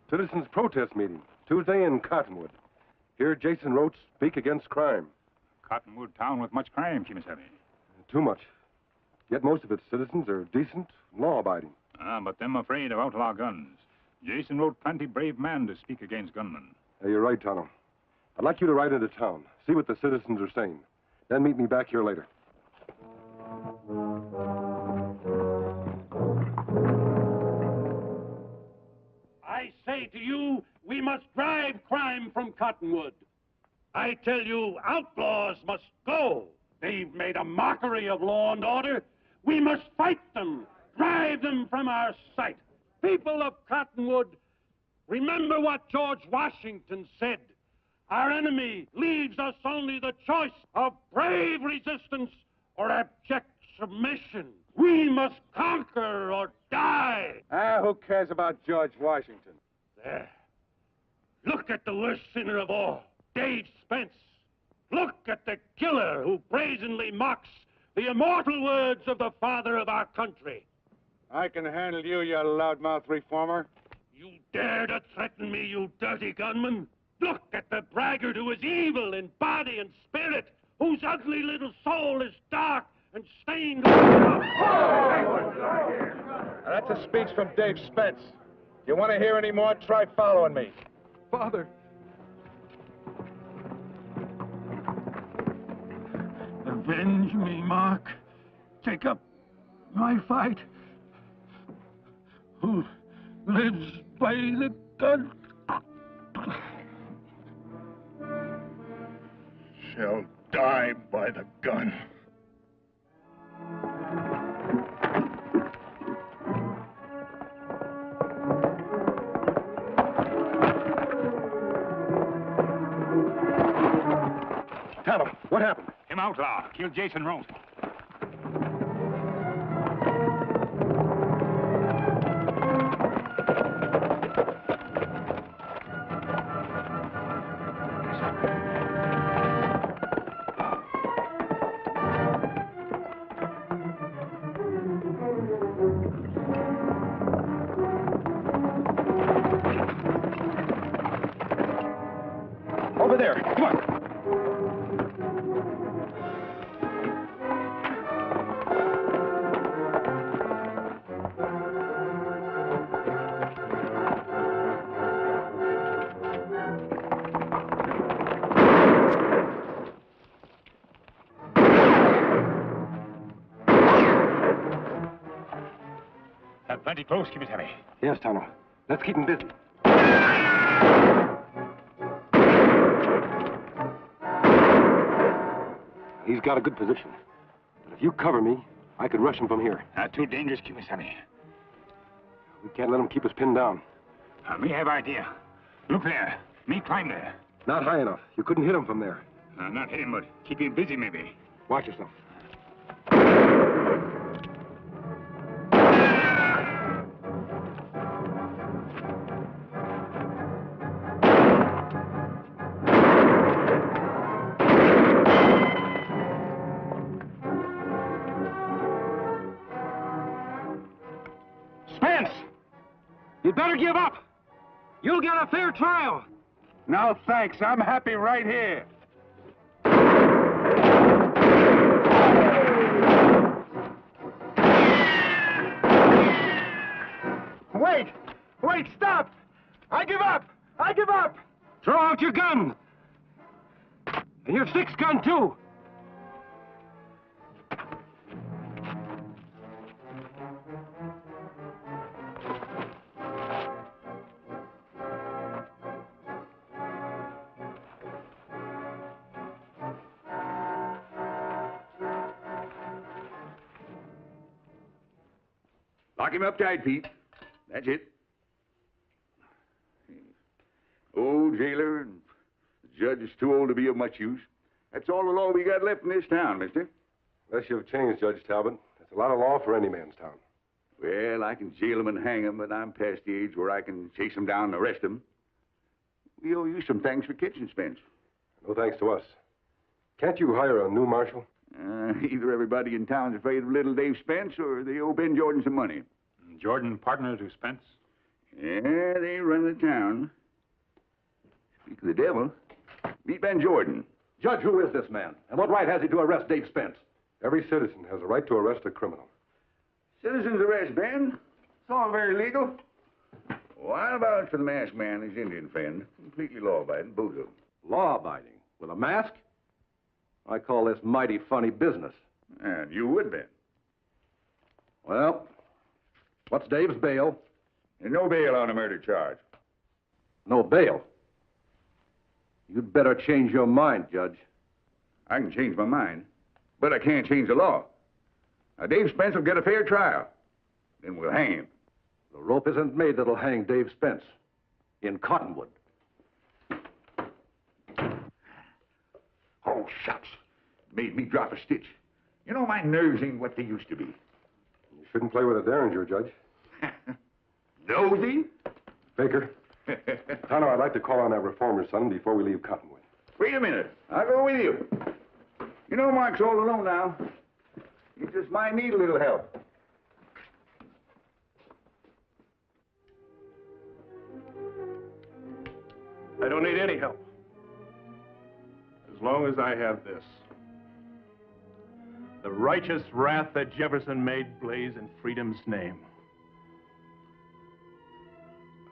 Citizens' protest meeting, Tuesday in Cottonwood. Here, Jason Roach speak against crime. Cottonwood town with much crime, Kemo Sabe. Too much. Yet most of its citizens are decent, law-abiding. But them afraid of outlaw guns. Jason wrote plenty brave man to speak against gunmen. You're right, Tonto. I'd like you to ride into town, see what the citizens are saying. Then meet me back here later. I say to you, we must drive crime from Cottonwood. I tell you, outlaws must go. They've made a mockery of law and order. We must fight them, drive them from our sight. People of Cottonwood, remember what George Washington said. Our enemy leaves us only the choice of brave resistance or abject submission. We must conquer or die. Who cares about George Washington? There. Look at the worst sinner of all, Dave Spence. Look at the killer who brazenly mocks the immortal words of the father of our country. I can handle you, you loudmouth reformer. You dare to threaten me, you dirty gunman? Look at the braggart who is evil in body and spirit, whose ugly little soul is dark and stained with... That's a speech from Dave Spence. You want to hear any more, try following me. Father. Avenge me, Mark. Take up my fight. Who lives by the gun shall die by the gun. Tonto, what happened? Him outlaw. Killed Jason Roach. Over there. Come on. Plenty close, Kemo Sabe. Yes, Tonto. Let's keep him busy. He's got a good position. But if you cover me, I could rush him from here. Too dangerous, Kemo Sabe. We can't let him keep us pinned down. Me have idea. Look there. Me climb there. Not high enough. You couldn't hit him from there. Not hit him, but keep him busy, maybe. Watch yourself. You'd better give up. You'll get a fair trial. No, thanks. I'm happy right here. Wait! Wait, stop! I give up! I give up! Throw out your gun. And your six gun, too. Lock him up tight, Pete. That's it. Old jailer and the judge is too old to be of much use. That's all the law we got left in this town, mister. Unless you've changed, Judge Talbot. That's a lot of law for any man's town. Well, I can jail him and hang him, but I'm past the age where I can chase him down and arrest him. We owe you some thanks for kitchen Spence. No thanks to us. Can't you hire a new marshal? Either everybody in town's afraid of little Dave Spence or they owe Ben Jordan some money. Jordan partner to Spence? Yeah, they run the town. Speak of the devil, meet Ben Jordan. Judge, who is this man? And what right has he to arrest Dave Spence? Every citizen has a right to arrest a criminal. Citizen's arrest, Ben. It's all very legal. Well, I'll vouch for the masked man and his Indian friend. Completely law-abiding, both of them. Law-abiding? With a mask? I call this mighty funny business. And you would, Ben. Well, what's Dave's bail? There's no bail on a murder charge. No bail. You'd better change your mind, Judge. I can change my mind, but I can't change the law. Now, Dave Spence will get a fair trial. Then we'll hang him. The rope isn't made that'll hang Dave Spence. In Cottonwood. Oh, shucks. Made me drop a stitch. You know, my nerves ain't what they used to be. You shouldn't play with a derringer, Judge. Nosy? Baker. Tonto, I'd like to call on that reformer's son before we leave Cottonwood. Wait a minute. I'll go with you. You know Mark's all alone now. He just might need a little help. I don't need any help. As long as I have this. The righteous wrath that Jefferson made blaze in freedom's name.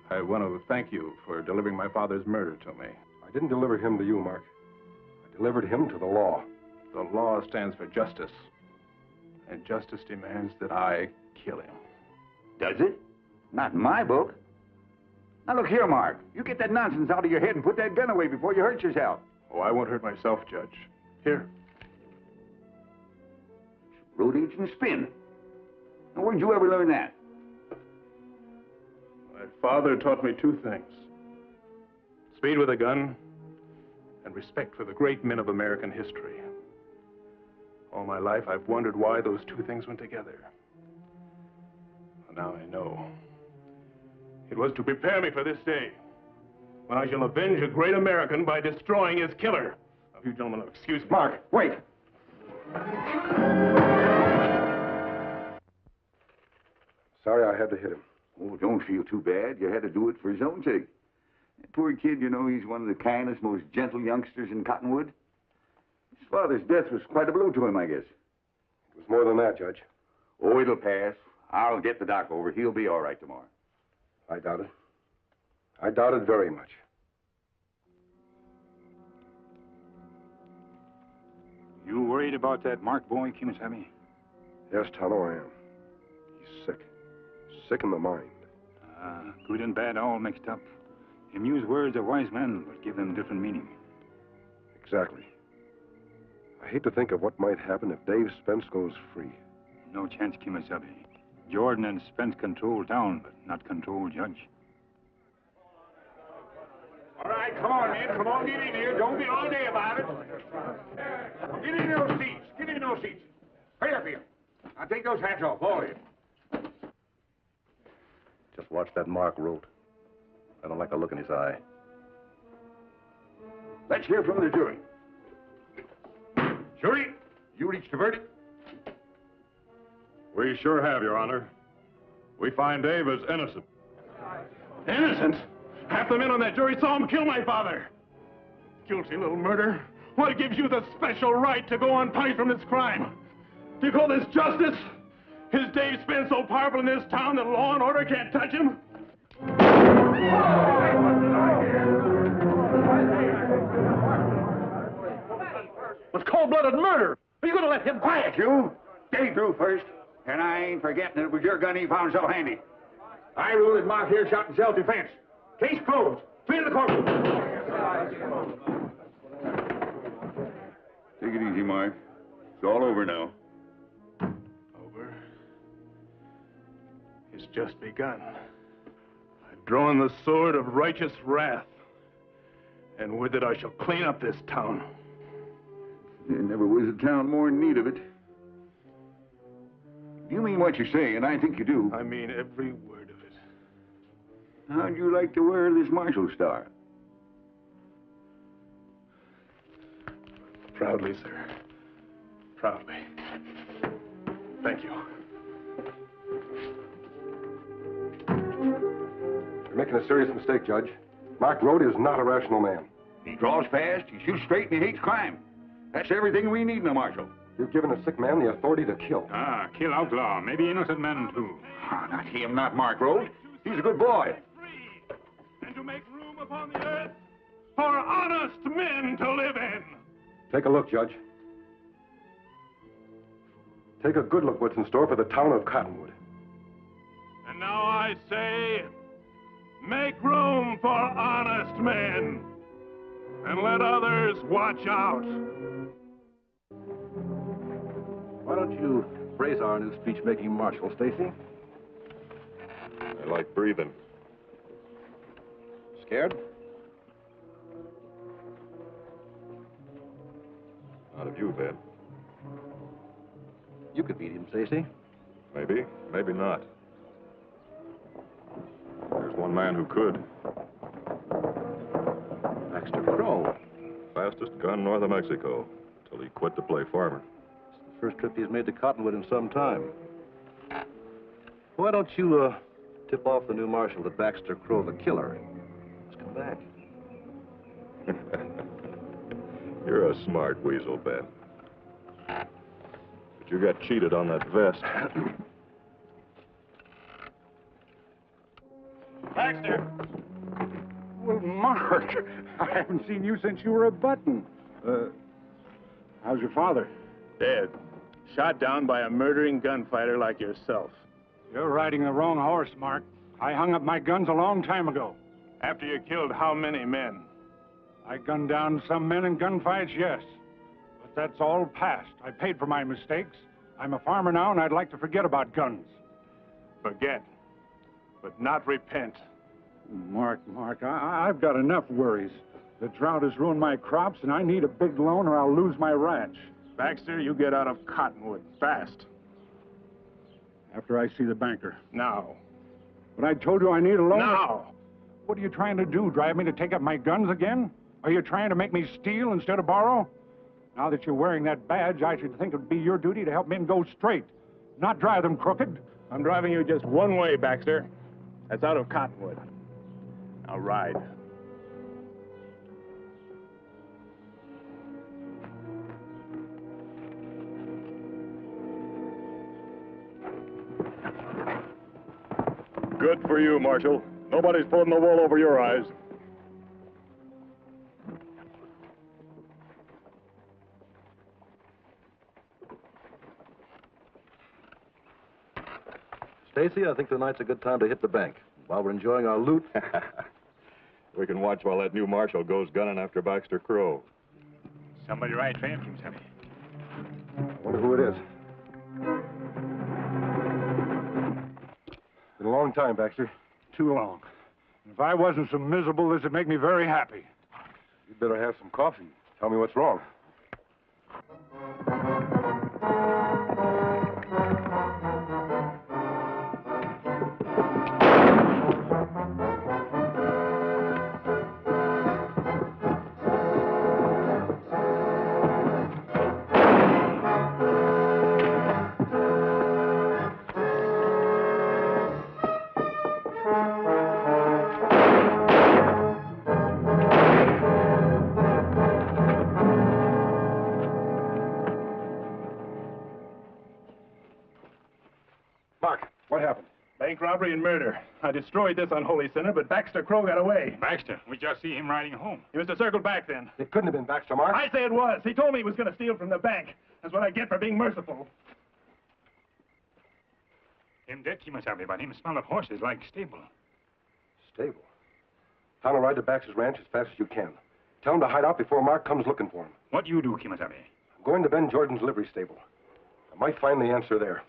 I want to thank you for delivering my father's murder to me. I didn't deliver him to you, Mark. I delivered him to the law. The law stands for justice. And justice demands that I kill him. Does it? Not in my book. Now, look here, Mark. You get that nonsense out of your head and put that gun away before you hurt yourself. Oh, I won't hurt myself, Judge. Here. Road agent spin. Now, where'd you ever learn that? My father taught me two things. Speed with a gun and respect for the great men of American history. All my life, I've wondered why those two things went together. Well, now I know. It was to prepare me for this day, when I shall avenge a great American by destroying his killer. Now, you gentlemen will excuse me. Mark, wait! Sorry I had to hit him. Oh, don't feel too bad. You had to do it for his own sake. That poor kid, you know, he's one of the kindest, most gentle youngsters in Cottonwood. His father's death was quite a blow to him, I guess. It was more than that, Judge. Oh, it'll pass. I'll get the doc over. He'll be all right tomorrow. I doubt it. I doubt it very much. You worried about that Mark boy, Kemo Sabe? Yes, Tonto, I am. He's sick. Sick in the mind. Good and bad all mixed up. Him use words of wise men, but give them different meaning. Exactly. I hate to think of what might happen if Dave Spence goes free. No chance, Kemo Sabe. Jordan and Spence control town, but not control Judge. All right, come on, men. Come on, get in here. Don't be all day about it. Get in those seats. Get in those seats. Hurry up here. Now take those hats off, all of you. Just watch that Mark wrote. I don't like the look in his eye. Let's hear from the jury. Jury, you reached a verdict? We sure have, Your Honor. We find Dave as innocent. Innocent? Half the men on that jury saw him kill my father. Guilty little murder. What gives you the special right to go unpunished from this crime? Do you call this justice? Is Dave Spence so powerful in this town that law and order can't touch him? It's cold-blooded murder. Are you going to let him... Quiet, you. Dave drew first. And I ain't forgetting it was your gun he found so handy. I rule that Mark here shot in self-defense. Case closed. Clear the courtroom. Take it easy, Mark. It's all over now. Over? It's just begun. I've drawn the sword of righteous wrath. And with it I shall clean up this town. There never was a town more in need of it. You mean what you say, and I think you do. I mean every word of it. How'd you like to wear this Marshal Star? Proudly, sir. Proudly. Thank you. making a serious mistake, Judge. Mark Road is not a rational man. He draws fast, he shoots straight, and he hates crime. That's everything we need in a marshal. You've given a sick man the authority to kill. Ah, kill outlaw. Maybe innocent men, too. Ah, not him, not Mark Road. He's a good boy. And to make room upon the earth for honest men to live in. Take a look, Judge. Take a good look what's in store for the town of Cottonwood. And now I say, make room for honest men. And let others watch out. Why don't you praise our new speech-making marshal, Stacy? I like breathing. Scared? Not of you, Ben. You could beat him, Stacy. Maybe, maybe not. There's one man who could. Baxter Crow. Fastest gun north of Mexico, till he quit to play farmer. It's the first trip he's made to Cottonwood in some time. Why don't you, tip off the new marshal that Baxter Crow the killer? Let's come back. You're a smart weasel, Ben. But you got cheated on that vest. Baxter! Well, Mark, I haven't seen you since you were a button. How's your father? Dead. Shot down by a murdering gunfighter like yourself. You're riding the wrong horse, Mark. I hung up my guns a long time ago. After you killed how many men? I gunned down some men in gunfights, yes. But that's all past. I paid for my mistakes. I'm a farmer now, and I'd like to forget about guns. Forget, but not repent. Mark, I've got enough worries. The drought has ruined my crops, and I need a big loan or I'll lose my ranch. Baxter, you get out of Cottonwood, fast. After I see the banker. Now. But I told you I need a loan. Now! What are you trying to do, drive me to take up my guns again? Are you trying to make me steal instead of borrow? Now that you're wearing that badge, I should think it would be your duty to help men go straight, not drive them crooked. I'm driving you just one way, Baxter. That's out of Cottonwood. Now ride. Good for you, Marshal. Nobody's pulling the wool over your eyes. Stacy, I think tonight's a good time to hit the bank. While we're enjoying our loot. We can watch while that new marshal goes gunning after Baxter Crow. Somebody ride train, Kemo Sabe. I wonder who it is. Been a long time, Baxter. Too long. If I wasn't so miserable, this would make me very happy. You'd better have some coffee. Tell me what's wrong. What happened? Bank robbery and murder. I destroyed this unholy sinner, but Baxter Crow got away. Baxter, we just see him riding home. He was to circle back then. It couldn't have been Baxter, Mark. I say it was. He told me he was going to steal from the bank. That's what I get for being merciful. Him dead, Kemo Sabe, but him smell of horses like stable. Stable. Found a ride to Baxter's ranch as fast as you can. Tell him to hide out before Mark comes looking for him. What you do, Kemo Sabe? I'm going to Ben Jordan's livery stable. I might find the answer there.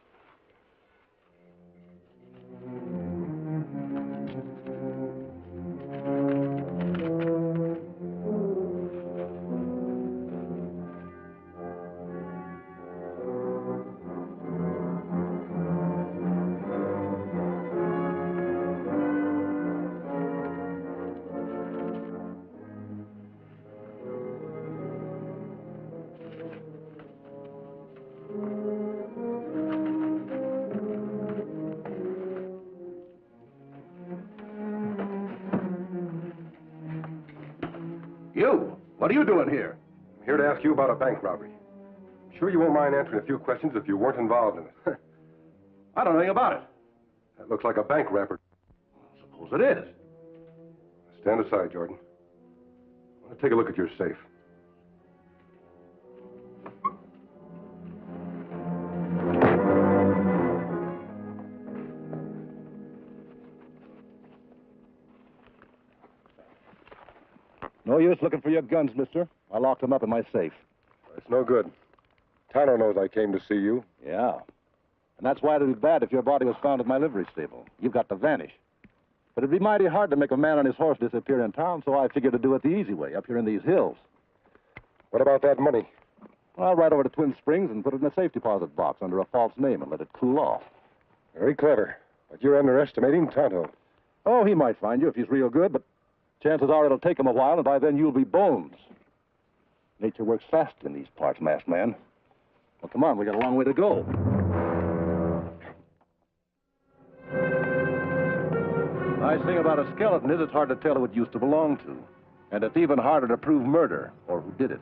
You? What are you doing here? I'm here to ask you about a bank robbery. I'm sure you won't mind answering a few questions if you weren't involved in it. I don't know anything about it. That looks like a bank rapper. Suppose it is. Stand aside, Jordan. I want to take a look at your safe. No use looking for your guns, mister. I locked them up in my safe. It's no good. Tonto knows I came to see you. Yeah. And that's why it'd be bad if your body was found at my livery stable. You've got to vanish. But it'd be mighty hard to make a man on his horse disappear in town, so I figured to do it the easy way, up here in these hills. What about that money? I'll ride over to Twin Springs and put it in a safe deposit box under a false name and let it cool off. Very clever. But you're underestimating Tonto. Oh, he might find you if he's real good, but chances are it'll take him a while, and by then you'll be bones. Nature works fast in these parts, masked man. Well, come on, we got a long way to go. Nice thing about a skeleton is it's hard to tell who it used to belong to. And it's even harder to prove murder, or who did it.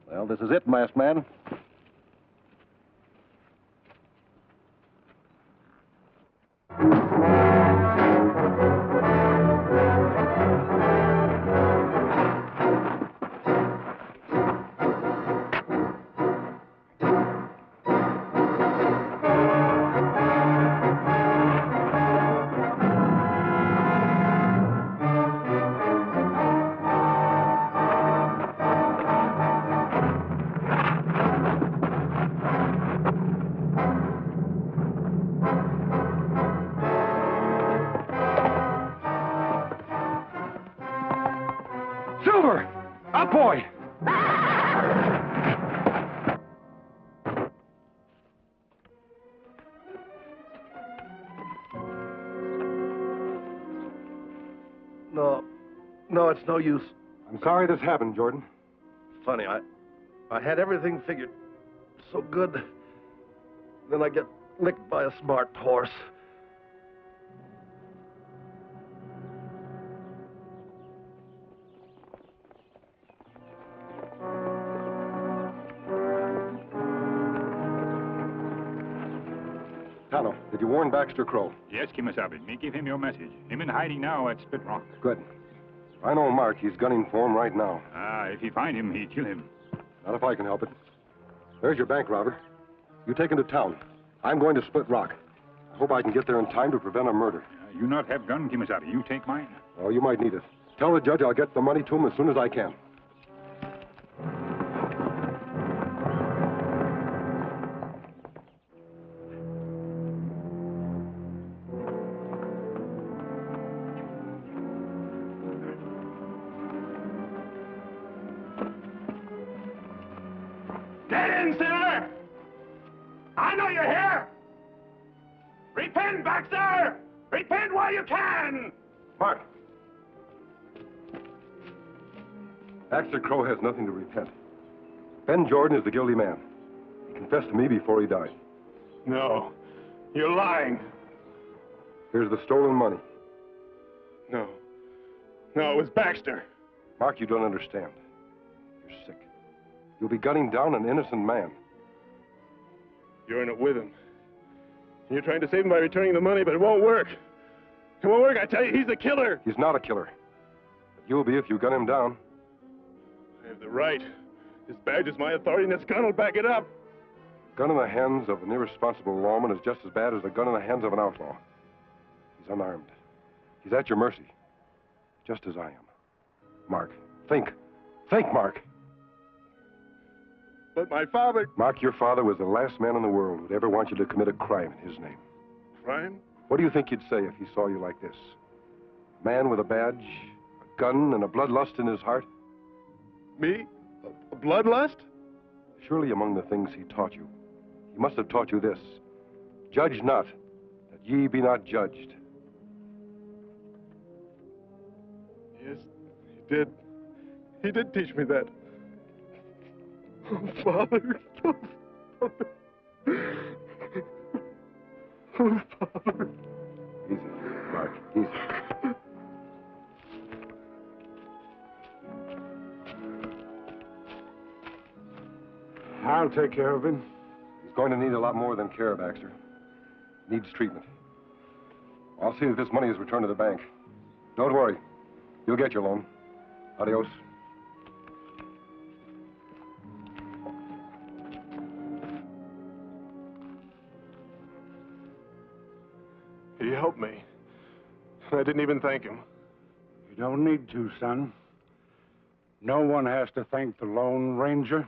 Well, this is it, masked man. Silver! Up, boy! No, it's no use. I'm sorry this happened, Jordan. Funny, I had everything figured so good. Then I get licked by a smart horse. Tonto, did you warn Baxter Crow? Yes, Kemo Sabe. Me give him your message. Him in hiding now at Spit Rock. Good. I know Mark. He's gunning for him right now. If he find him, he kill him. Not if I can help it. There's your bank robber. You take him to town. I'm going to Split Rock. I hope I can get there in time to prevent a murder. You not have gun, Kemo Sabe. You take mine. Oh, you might need it. Tell the judge I'll get the money to him as soon as I can. Get in, sinner! I know you're here! Repent, Baxter! Repent while you can! Mark! Baxter Crow has nothing to repent. Ben Jordan is the guilty man. He confessed to me before he died. No, you're lying. Here's the stolen money. No, it was Baxter. Mark, you don't understand. You're sick. You'll be gunning down an innocent man. You're in it with him. You're trying to save him by returning the money, but it won't work. It won't work, I tell you. He's the killer. He's not a killer. But you'll be if you gun him down. I have the right. This badge is my authority, and this gun will back it up. A gun in the hands of an irresponsible lawman is just as bad as a gun in the hands of an outlaw. He's unarmed. He's at your mercy. Just as I am. Mark, think. Think, Mark. But my father... Mark, your father was the last man in the world who'd ever want you to commit a crime in his name. Crime? What do you think he'd say if he saw you like this? A man with a badge, a gun, and a bloodlust in his heart? Me? A bloodlust? Surely among the things he taught you, he must have taught you this. Judge not, that ye be not judged. Yes, he did. He did teach me that. Oh, Father. Oh, Father. Oh, Father. Easy, Mark, easy. I'll take care of him. He's going to need a lot more than care, Baxter. Needs treatment. I'll see that this money is returned to the bank. Don't worry. You'll get your loan. Adios. He helped me. I didn't even thank him. You don't need to, son. No one has to thank the Lone Ranger.